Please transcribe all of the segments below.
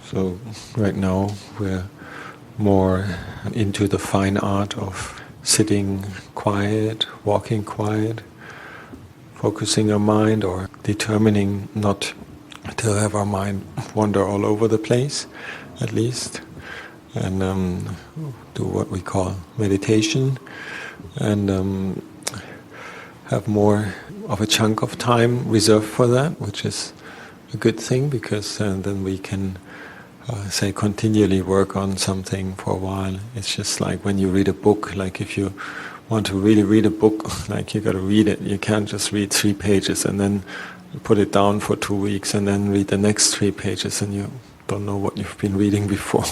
So right now we're more into the fine art of sitting quiet, walking quiet, focusing our mind, or determining not to have our mind wander all over the place, at least, and do what we call meditation, and have more of a chunk of time reserved for that, which is a good thing, because then we can say continually work on something for a while. It's just like when you read a book, like if you want to really read a book, like you got to read it. You can't just read 3 pages and then put it down for 2 weeks and then read the next 3 pages and you don't know what you've been reading before.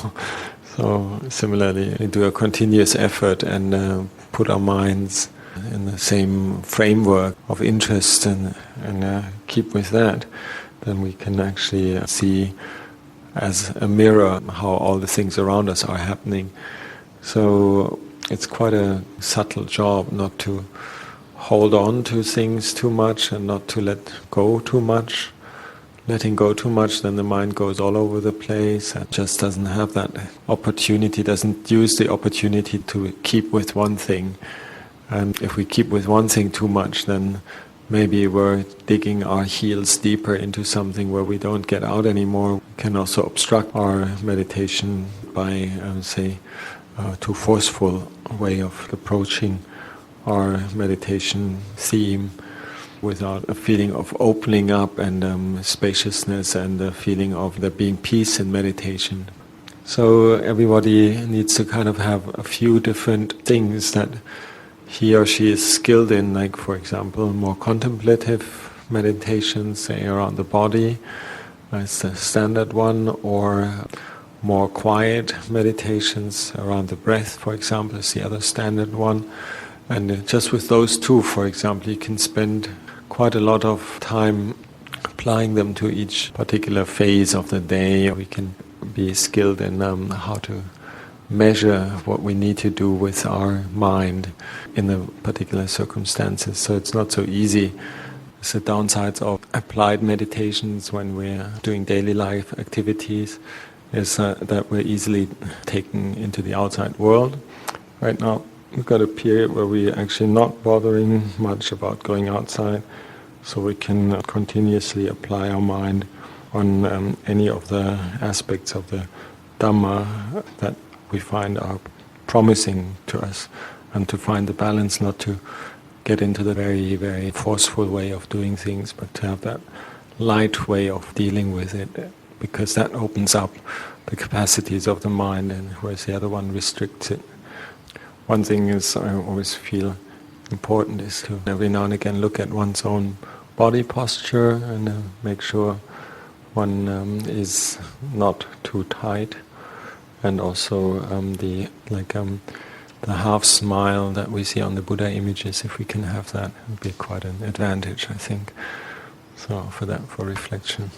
So similarly, we do a continuous effort and put our minds in the same framework of interest and keep with that, then we can actually see as a mirror how all the things around us are happening. So it's quite a subtle job not to hold on to things too much and not to let go too much. Letting go too much, then the mind goes all over the place and just doesn't have that opportunity, doesn't use the opportunity to keep with one thing. And if we keep with one thing too much, then maybe we're digging our heels deeper into something where we don't get out anymore. We can also obstruct our meditation by, too forceful way of approaching our meditation theme without a feeling of opening up and spaciousness and a feeling of there being peace in meditation. So everybody needs to kind of have a few different things that he or she is skilled in, like for example more contemplative meditations, say around the body, that's the standard one, or more quiet meditations around the breath, for example, is the other standard one. And just with those two, for example, you can spend quite a lot of time applying them to each particular phase of the day. We can be skilled in how to measure what we need to do with our mind in the particular circumstances. So it's not so easy. It's the downsides of applied meditations when we're doing daily life activities is that we're easily taken into the outside world. Right now we've got a period where we're actually not bothering much about going outside, so we can continuously apply our mind on any of the aspects of the Dhamma that we find are promising to us, and to find the balance, not to get into the very, very forceful way of doing things, but to have that light way of dealing with it, because that opens up the capacities of the mind, and whereas the other one restricts it. One thing is, I always feel important, is to every now and again look at one's own body posture and make sure one is not too tight. And also the half smile that we see on the Buddha images, if we can have that, it would be quite an advantage, I think. So for reflection.